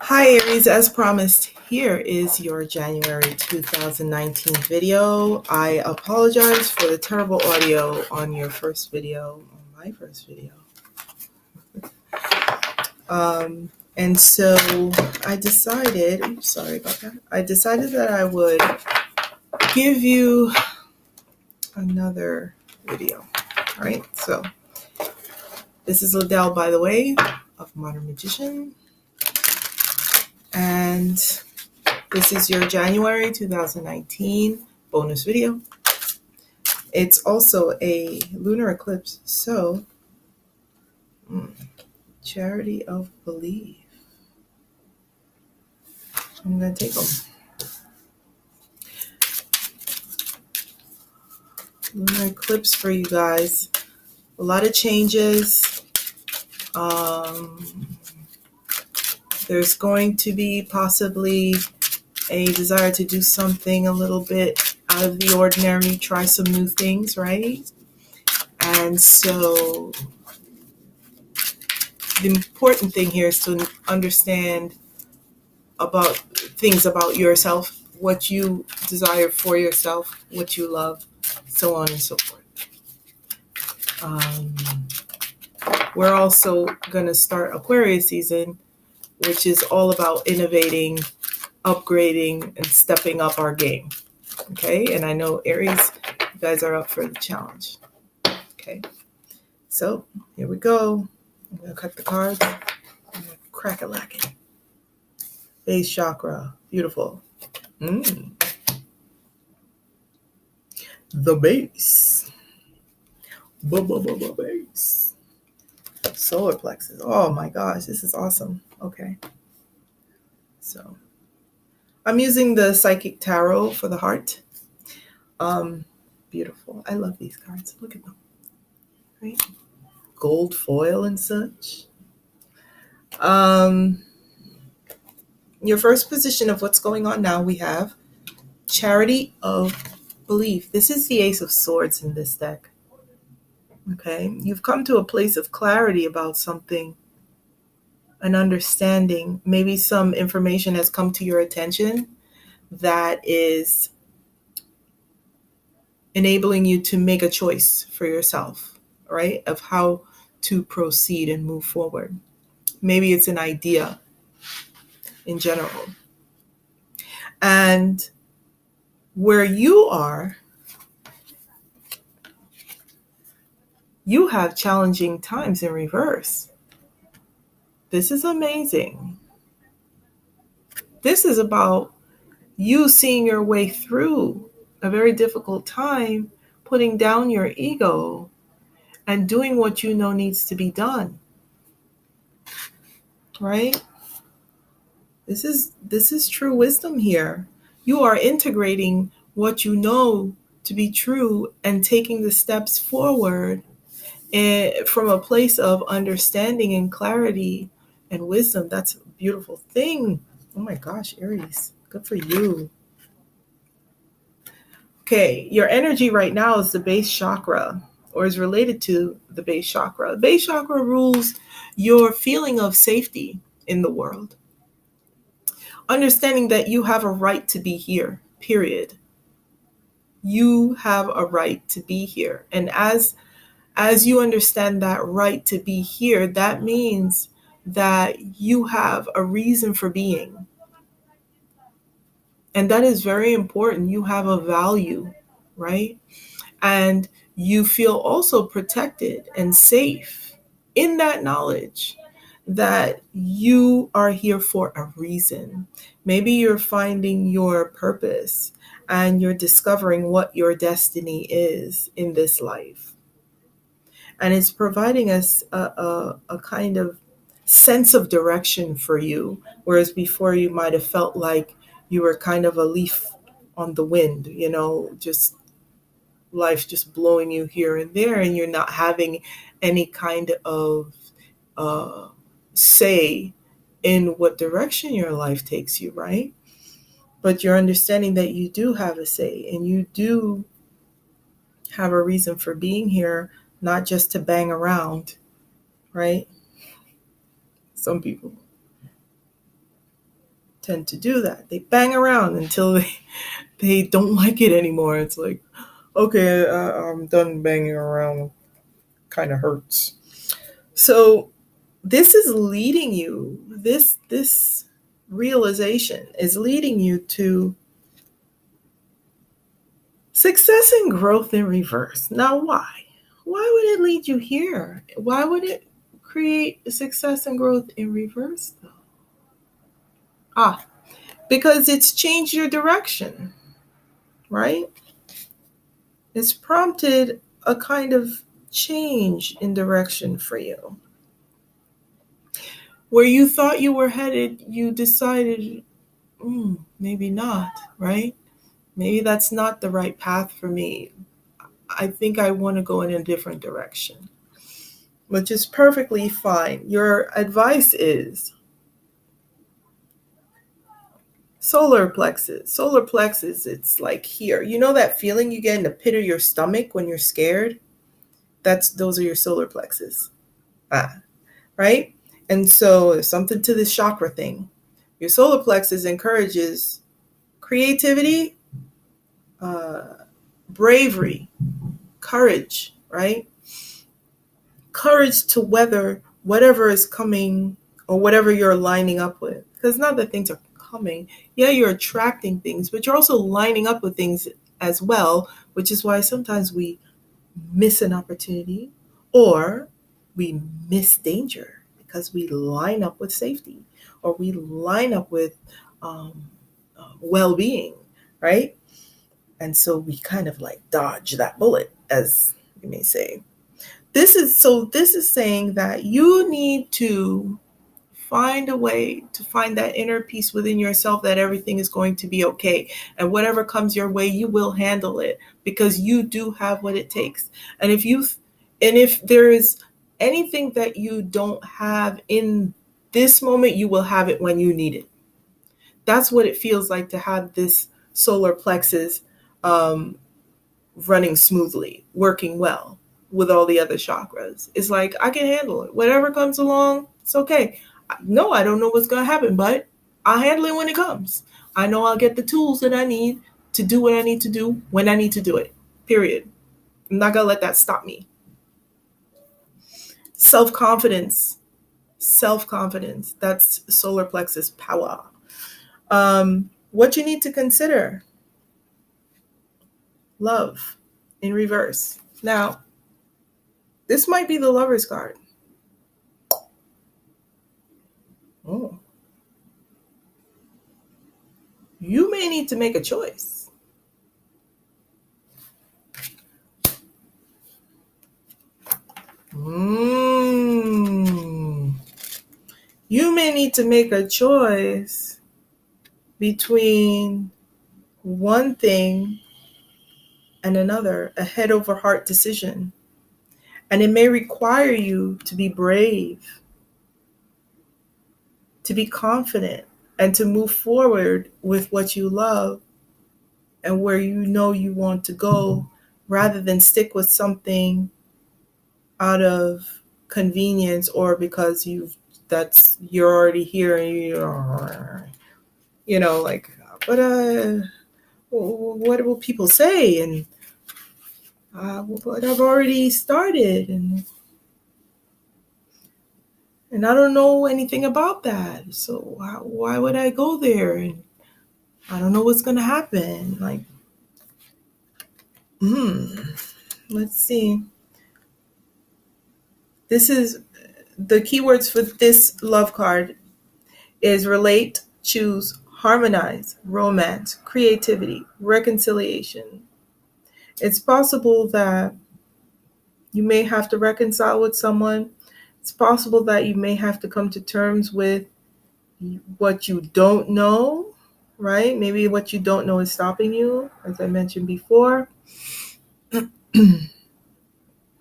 Hi Aries, as promised, here is your January 2019 video. I apologize for the terrible audio on your first video, on my first video. And so I decided, sorry about that. I decided that I would give you another video. All right, so this is Liddell, by the way, of Modern Magician. And this is your January 2019 bonus video. It's also a lunar eclipse, so charity of belief. I'm going to take them. Lunar eclipse for you guys. A lot of changes. There's going to be possibly a desire to do something a little bit out of the ordinary, try some new things, right? And so the important thing here is to understand about things about yourself, what you desire for yourself, what you love, so on and so forth. We're also going to start Aquarius season, which is all about innovating, upgrading, and stepping up our game. Okay, and I know Aries, you guys are up for the challenge. Okay, so here we go. I'm going to cut the cards. I'm going to crack a lacking. Base chakra, beautiful. The base. Base. Solar plexus. Oh my gosh, this is awesome. Okay. So I'm using the Psychic Tarot for the heart. Beautiful. I love these cards. Look at them. Right? Gold foil and such. Your first position of what's going on now, we have charity of belief. This is the Ace of Swords in this deck. Okay, you've come to a place of clarity about something, an understanding. Maybe some information has come to your attention that is enabling you to make a choice for yourself, right? Of how to proceed and move forward. Maybe it's an idea in general. And where you are, you have challenging times in reverse. This is amazing. This is about you seeing your way through a very difficult time, putting down your ego, and doing what you know needs to be done. Right? This is true wisdom here. You are integrating what you know to be true and taking the steps forward from a place of understanding and clarity and wisdom. That's a beautiful thing. Oh my gosh, Aries, good for you. Okay, your energy right now is the base chakra, or is related to the base chakra. The base chakra rules your feeling of safety in the world. Understanding that you have a right to be here, period. You have a right to be here. And as you understand that right to be here, that means that you have a reason for being. And that is very important. You have a value, right? And you feel also protected and safe in that knowledge that you are here for a reason. Maybe you're finding your purpose and you're discovering what your destiny is in this life. And it's providing us a kind of sense of direction for you, whereas before you might have felt like you were kind of a leaf on the wind, just life just blowing you here and there, and you're not having any kind of say in what direction your life takes you, right? But you're understanding that you do have a say, and you do have a reason for being here, not just to bang around, right? Some people. tend to do that. They bang around until they don't like it anymore. It's like, okay, I'm done banging around. Kind of hurts. So this is leading you, this realization is leading you to success and growth in reverse. Now, why? Why would it lead you here? Why would it create success and growth in reverse, though? Because it's changed your direction, right? It's prompted a kind of change in direction for you. Where you thought you were headed, you decided, maybe not, right? Maybe that's not the right path for me. I think I want to go in a different direction, which is perfectly fine. Your advice is solar plexus. Solar plexus, it's like here. You know that feeling you get in the pit of your stomach when you're scared? Those are your solar plexus. Right? And so there's something to this chakra thing. Your solar plexus encourages creativity, bravery, courage, right? Courage to weather whatever is coming or whatever you're lining up with. Because not that things are coming. Yeah, you're attracting things, but you're also lining up with things as well, which is why sometimes we miss an opportunity or we miss danger because we line up with safety or we line up with well-being, right? And so we kind of like dodge that bullet, as you may say. This is saying that you need to find a way to find that inner peace within yourself that everything is going to be okay. And whatever comes your way, you will handle it because you do have what it takes. And if there is anything that you don't have in this moment, you will have it when you need it. That's what it feels like to have this solar plexus running smoothly, working well with all the other chakras. It's like, I can handle it. Whatever comes along, it's okay. No, I don't know what's going to happen, but I'll handle it when it comes. I know I'll get the tools that I need to do what I need to do when I need to do it, period. I'm not going to let that stop me. Self-confidence. Self-confidence. That's solar plexus power. What you need to consider. Love in reverse. Now, this might be the Lover's card. Oh. You may need to make a choice. You may need to make a choice between one thing and another, a head over heart decision. And it may require you to be brave, to be confident, and to move forward with what you love and where you know you want to go, rather than stick with something out of convenience or because you're already here and like, but what will people say? And but I've already started and I don't know anything about that. So why would I go there? And I don't know what's going to happen. Like, let's see. This is the keywords for this love card is relate, choose, harmonize, romance, creativity, reconciliation. It's possible that you may have to reconcile with someone. It's possible that you may have to come to terms with what you don't know, right? Maybe what you don't know is stopping you, as I mentioned before. There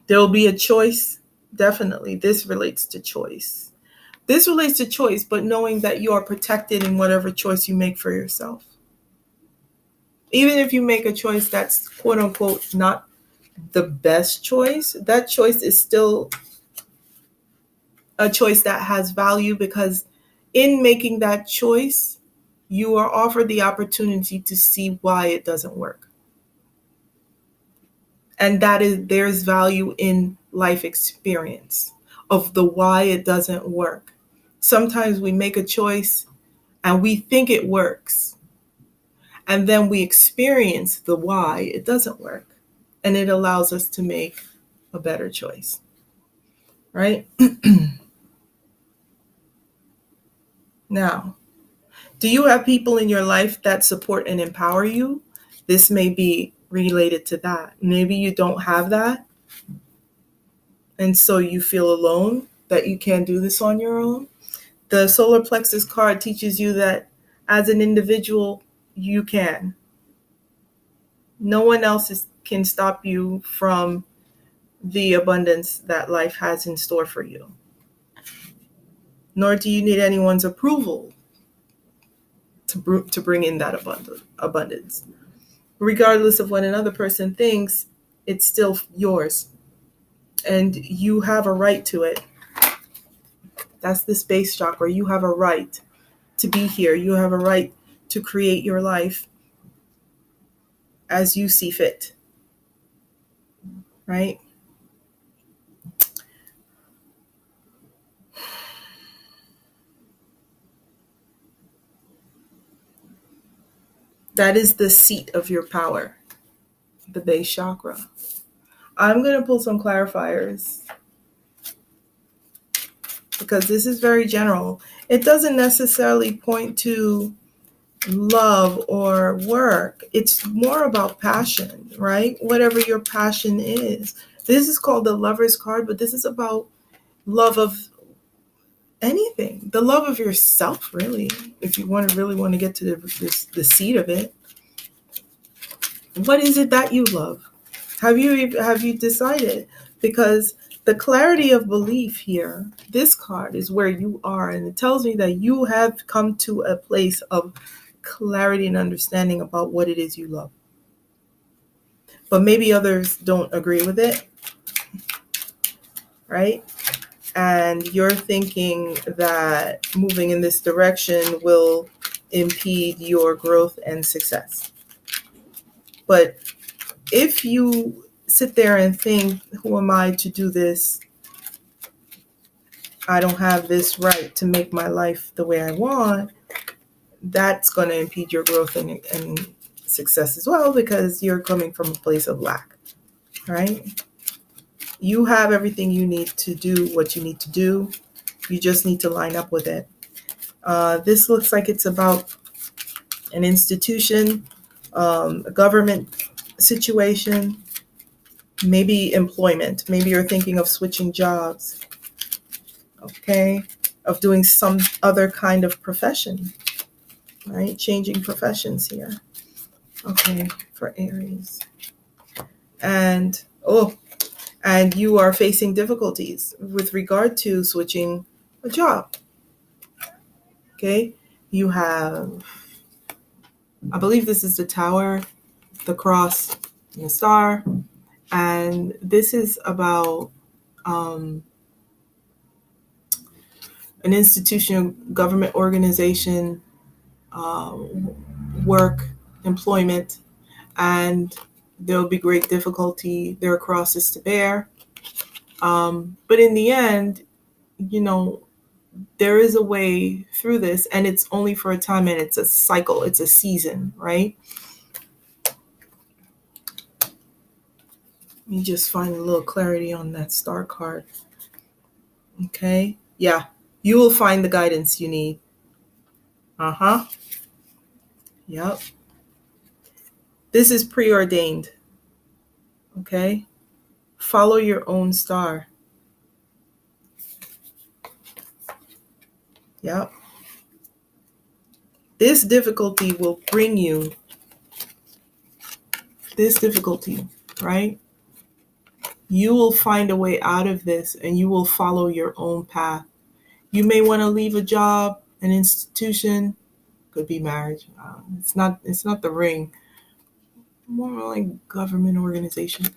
will be a choice. Definitely. This relates to choice. This relates to choice, but knowing that you are protected in whatever choice you make for yourself. Even if you make a choice that's quote unquote not the best choice, that choice is still a choice that has value, because in making that choice, you are offered the opportunity to see why it doesn't work. And there's value in life experience of the why it doesn't work. Sometimes we make a choice and we think it works, and then we experience the why it doesn't work, and it allows us to make a better choice, right? Now, do you have people in your life that support and empower you? This may be related to that. Maybe you don't have that, and so you feel alone, that you can't do this on your own. The solar plexus card teaches you that as an individual, you can. No one else can stop you from the abundance that life has in store for you. Nor do you need anyone's approval to bring in that abundance. Regardless of what another person thinks, it's still yours. And you have a right to it. That's the space chakra. You have a right to be here. You have a right to create your life as you see fit. Right? That is the seat of your power, the base chakra. I'm going to pull some clarifiers because this is very general. It doesn't necessarily point to love or work. It's more about passion, right? Whatever your passion is. This is called the Lover's card, but this is about love of anything. The love of yourself, really, if you really want to get to the seed of it. What is it that you love? Have you decided? Because the clarity of belief here, this card is where you are, and it tells me that you have come to a place of clarity and understanding about what it is you love. But maybe others don't agree with it, right? And you're thinking that moving in this direction will impede your growth and success. But if you sit there and think, who am I to do this? I don't have this right to make my life the way I want. That's going to impede your growth and success as well, because you're coming from a place of lack, right? You have everything you need to do what you need to do. You just need to line up with it. This looks like it's about an institution, a government situation, maybe employment. Maybe you're thinking of switching jobs, okay, of doing some other kind of profession, right? Changing professions here. Okay, for Aries. And you are facing difficulties with regard to switching a job. Okay, you have, I believe this is the Tower, the Cross, and the Star. And this is about an institution, government organization, work, employment, and there will be great difficulty. There are crosses to bear. But in the end, there is a way through this, and it's only for a time, and it's a cycle. It's a season, right? Let me just find a little clarity on that star card. Okay. Yeah. You will find the guidance you need. Yep. This is preordained. Okay. Follow your own star. Yep. This difficulty will bring you this difficulty, right? You will find a way out of this, and you will follow your own path. You may want to leave a job, an institution, could be marriage. It's not the ring. More like government organization.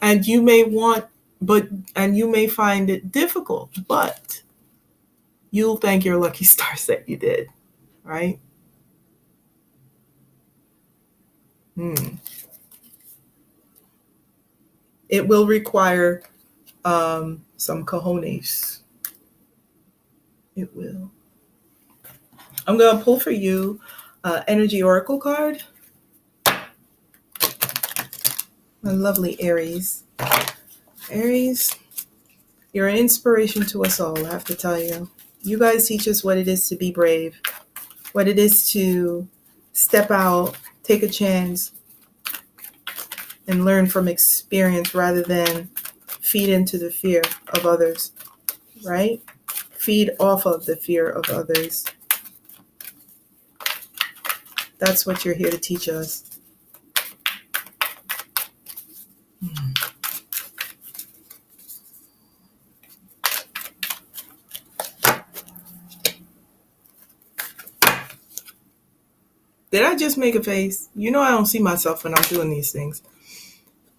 And you may you may find it difficult, but you'll thank your lucky stars that you did, right? Hmm. It will require some cojones. It will. I'm going to pull for you Energy Oracle card. My lovely Aries. Aries, you're an inspiration to us all, I have to tell you. You guys teach us what it is to be brave, what it is to step out, take a chance, and learn from experience rather than feed into the fear of others, right? Feed off of the fear of others. That's what you're here to teach us. Did I just make a face? You know I don't see myself when I'm doing these things.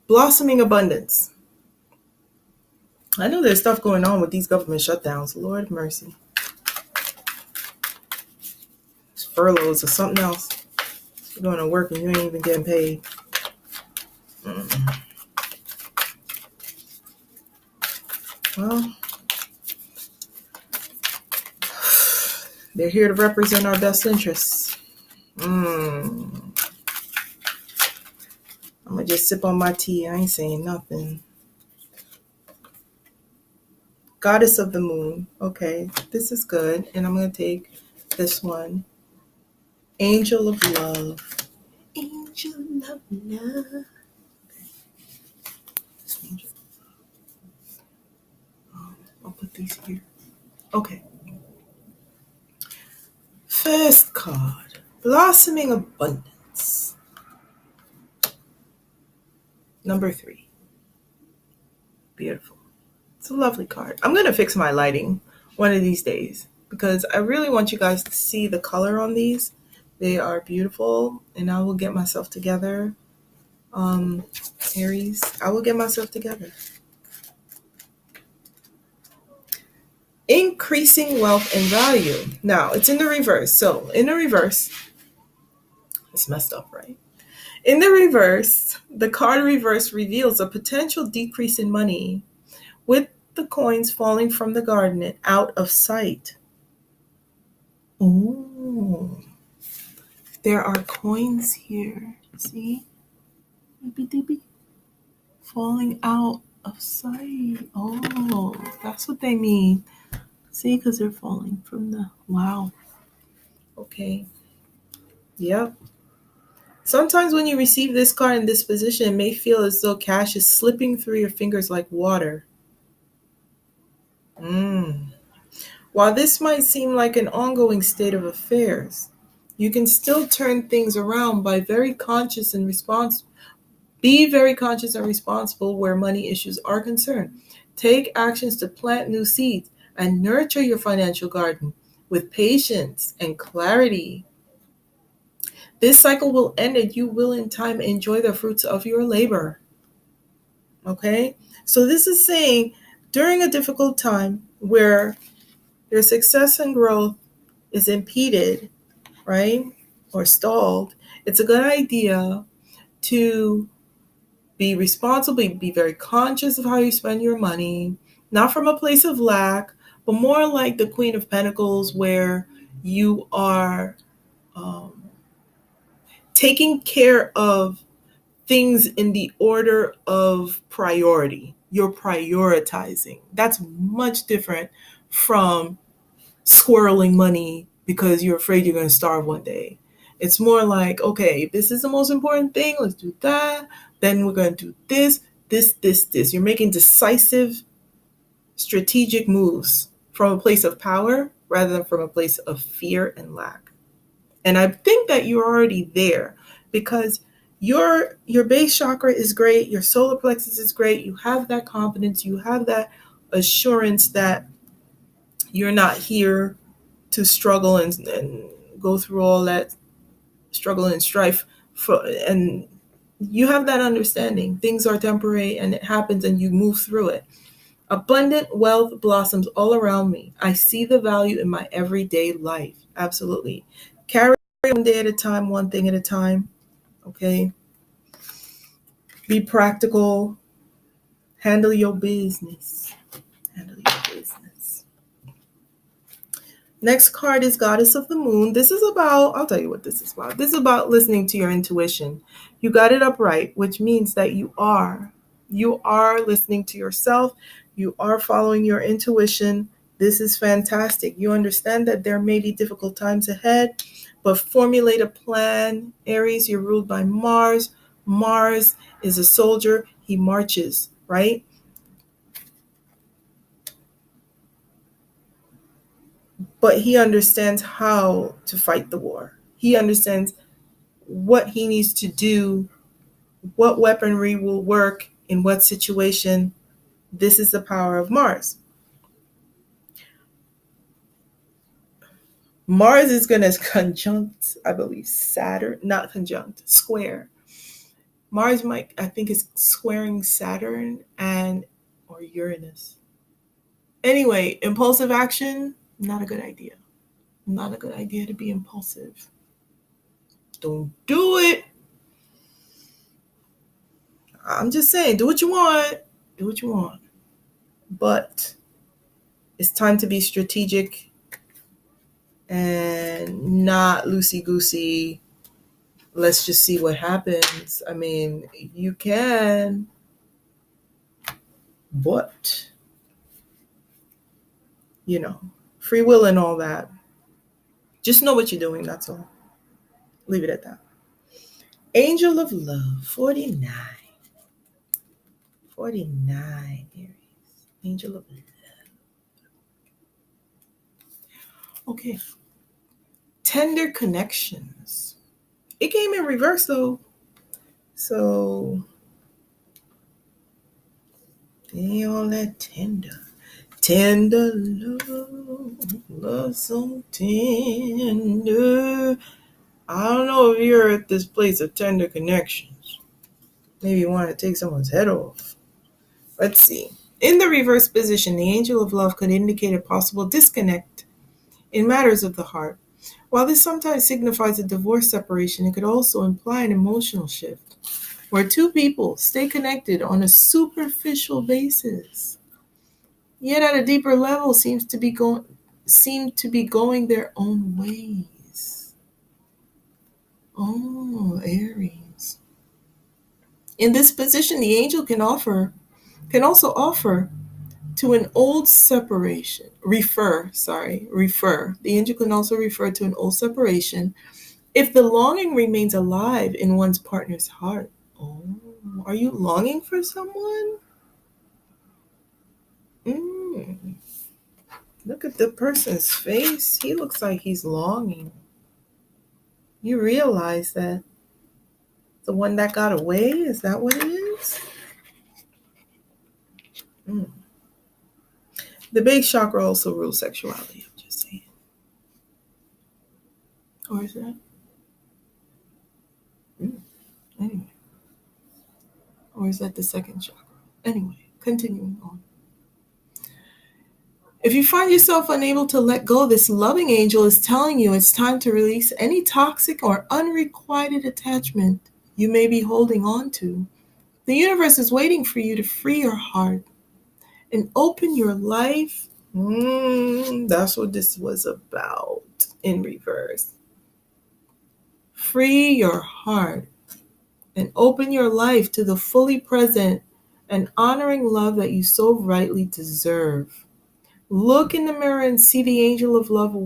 Blossoming abundance. I know there's stuff going on with these government shutdowns. Lord mercy. It's furloughs or something else. You're going to work and you ain't even getting paid. Well, they're here to represent our best interests. I'm going to just sip on my tea. I ain't saying nothing. Goddess of the Moon. Okay, this is good. And I'm going to take this one. Angel of Love. Angel of Love. Angel. I'll put these here. Okay. First card. Blossoming Abundance. Number 3. Beautiful. It's a lovely card. I'm going to fix my lighting one of these days because I really want you guys to see the color on these. They are beautiful, and I will get myself together. Aries, I will get myself together. Increasing wealth and value. Now, it's in the reverse. So, in the reverse, it's messed up, right? In the reverse, the card reverse reveals a potential decrease in money with the coins falling from the garden and out of sight. Ooh. There are coins here. See? Falling out of sight. Oh, that's what they mean. See, because they're falling from the... Wow. Okay. Yep. Sometimes when you receive this card in this position, it may feel as though cash is slipping through your fingers like water. While this might seem like an ongoing state of affairs, you can still turn things around by be very conscious and responsible where money issues are concerned. Take actions to plant new seeds and nurture your financial garden with patience and clarity. This cycle will end and you will in time enjoy the fruits of your labor. Okay? So this is saying during a difficult time where your success and growth is impeded, right? Or stalled, it's a good idea to be responsible, be very conscious of how you spend your money, not from a place of lack, but more like the Queen of Pentacles where you are taking care of things in the order of priority. You're prioritizing. That's much different from squirreling money because you're afraid you're going to starve one day. It's more like, okay, this is the most important thing. Let's do that. Then we're going to do this. You're making decisive, strategic moves from a place of power rather than from a place of fear and lack. And I think that you're already there because your base chakra is great. Your solar plexus is great. You have that confidence. You have that assurance that you're not here to struggle and go through all that struggle and strife and you have that understanding. Things are temporary and it happens and you move through it. Abundant wealth blossoms all around me. I see the value in my everyday life. Absolutely. Carry one day at a time, one thing at a time. Okay. Be practical. Handle your business. Handle your business. Next card is Goddess of the Moon. This is about, I'll tell you what this is about. This is about listening to your intuition. You got it up right, which means that you are listening to yourself. You are following your intuition. This is fantastic. You understand that there may be difficult times ahead, but formulate a plan. Aries, you're ruled by Mars. Mars is a soldier. He marches, right? But he understands how to fight the war. He understands what he needs to do, what weaponry will work in what situation. This is the power of Mars. Mars is going to conjunct, I believe, Saturn, not conjunct, square. Mars might, I think, is squaring Saturn and or Uranus. Anyway, impulsive action, not a good idea. Not a good idea to be impulsive. Don't do it. I'm just saying, do what you want. Do what you want. But it's time to be strategic and not loosey-goosey. Let's just see what happens. I mean, you can, but, free will and all that. Just know what you're doing, that's all. Leave it at that. Angel of Love, 49. 49, Aries. Angel of Love. Okay. Tender connections. It came in reverse, though. So, ain't all that tender. Tender love so tender. I don't know if you're at this place of tender connections. Maybe you want to take someone's head off. Let's see. In the reverse position, the angel of love could indicate a possible disconnect in matters of the heart. While this sometimes signifies a divorce separation, it could also imply an emotional shift, where two people stay connected on a superficial basis, yet at a deeper level seem to be going their own ways. Oh, Aries. In this position, the angel can also offer to an old separation. Refer. The angel can also refer to an old separation if the longing remains alive in one's partner's heart. Oh, are you longing for someone? Look at the person's face. He looks like he's longing. You realize that the one that got away, is that what it is? The base chakra also rules sexuality, I'm just saying. Or is that? Anyway. Or is that the second chakra? Anyway, continuing on. If you find yourself unable to let go, this loving angel is telling you it's time to release any toxic or unrequited attachment you may be holding on to. The universe is waiting for you to free your heart and open your life. That's what this was about in reverse. Free your heart and open your life to the fully present and honoring love that you so rightly deserve. Look in the mirror and see the angel of love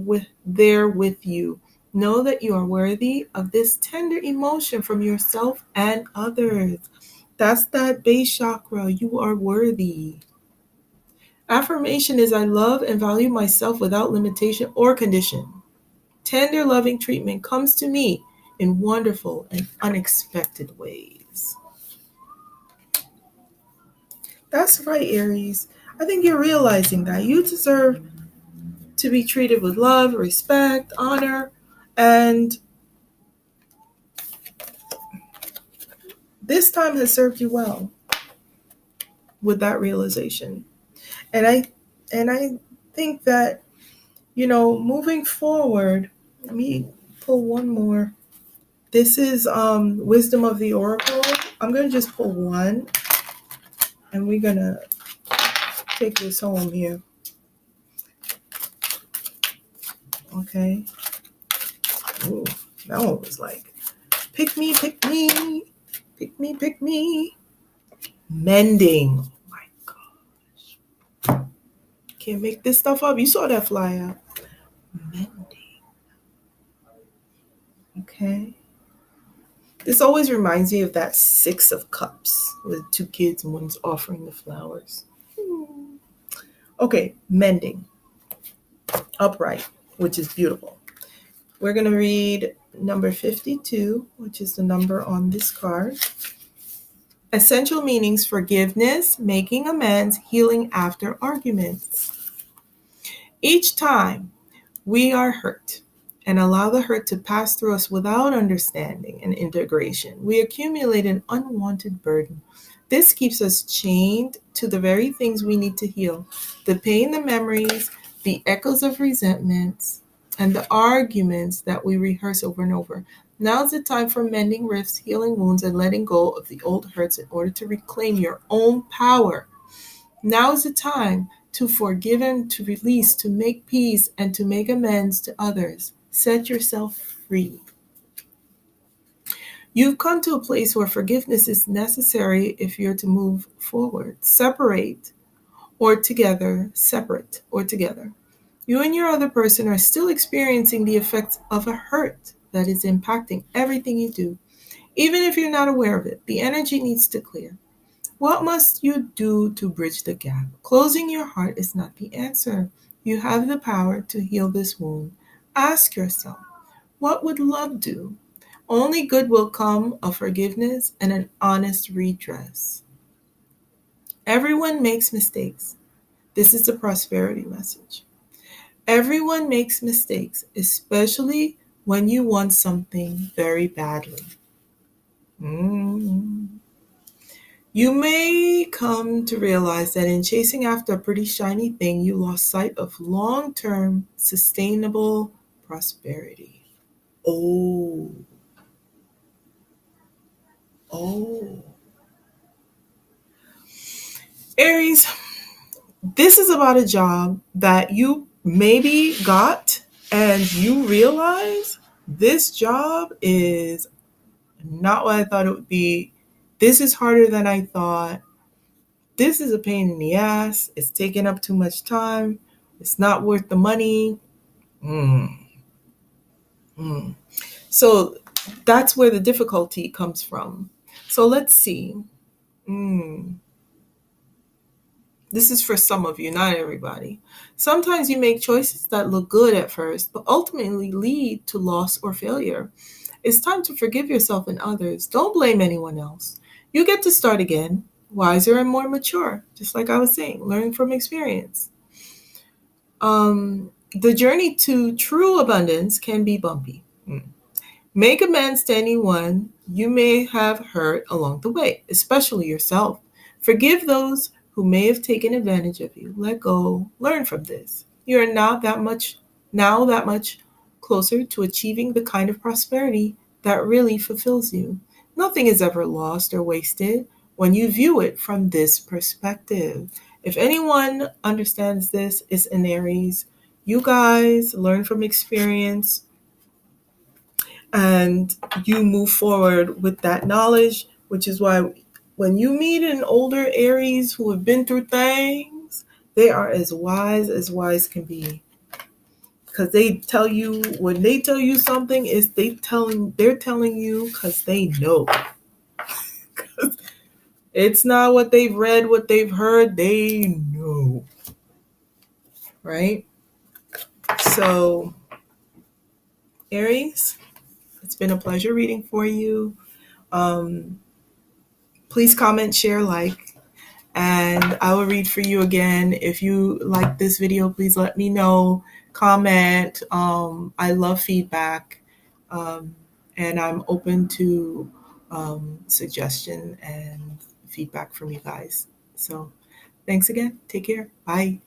there with you. Know that you are worthy of this tender emotion from yourself and others. That's that base chakra. You are worthy. Affirmation is I love and value myself without limitation or condition. Tender loving treatment comes to me in wonderful and unexpected ways. That's right, Aries. I think you're realizing that you deserve to be treated with love, respect, honor, and this time has served you well with that realization. And I think that, moving forward, let me pull one more. This is Wisdom of the Oracle. I'm going to just pull one, and we're going to take this home here. Okay. Ooh, that one was like, pick me, pick me, pick me, pick me. Mending. Oh my gosh. Can't make this stuff up. You saw that flyer. Mending. Okay. This always reminds me of that Six of Cups with two kids and one's offering the flowers. Okay, mending. Upright, which is beautiful. We're going to read number 52, which is the number on this card. Essential meanings: forgiveness, making amends, healing after arguments. Each time we are hurt and allow the hurt to pass through us without understanding and integration, we accumulate an unwanted burden. This keeps us chained to the very things we need to heal: the pain, the memories, the echoes of resentments, and the arguments that we rehearse over and over. Now is the time for mending rifts, healing wounds, and letting go of the old hurts in order to reclaim your own power. Now is the time to forgive and to release, to make peace, and to make amends to others. Set yourself free. You've come to a place where forgiveness is necessary if you're to move forward. Separate or together. You and your other person are still experiencing the effects of a hurt that is impacting everything you do. Even if you're not aware of it, the energy needs to clear. What must you do to bridge the gap? Closing your heart is not the answer. You have the power to heal this wound. Ask yourself, what would love do? Only good will come of forgiveness and an honest redress. Everyone makes mistakes. This is the prosperity message. Everyone makes mistakes, especially when you want something very badly. You may come to realize that in chasing after a pretty shiny thing, you lost sight of long-term, sustainable prosperity. Oh. Aries, this is about a job that you maybe got and you realize this job is not what I thought it would be. This is harder than I thought. This is a pain in the ass. It's taking up too much time. It's not worth the money. So that's where the difficulty comes from. So let's see. This is for some of you, not everybody. Sometimes you make choices that look good at first, but ultimately lead to loss or failure. It's time to forgive yourself and others. Don't blame anyone else. You get to start again, wiser and more mature, just like I was saying, learning from experience. The journey to true abundance can be bumpy. Make amends to anyone you may have hurt along the way, especially yourself. Forgive those who may have taken advantage of you. Let go. Learn from this. You are now that much closer to achieving the kind of prosperity that really fulfills you. Nothing is ever lost or wasted when you view it from this perspective. If anyone understands this, it's an Aries. You guys learn from experience and you move forward with that knowledge, which is why when you meet an older Aries who have been through things, they are as wise can be. Because they tell you, when they tell you something, they're telling you because they know. It's not what they've read, what they've heard, they know. Right? So, Aries, it's been a pleasure reading for you. Please comment, share, like, and I will read for you again. If you like this video, please let me know. Comment. I love feedback, and I'm open to suggestion and feedback from you guys. So thanks again. Take care. Bye.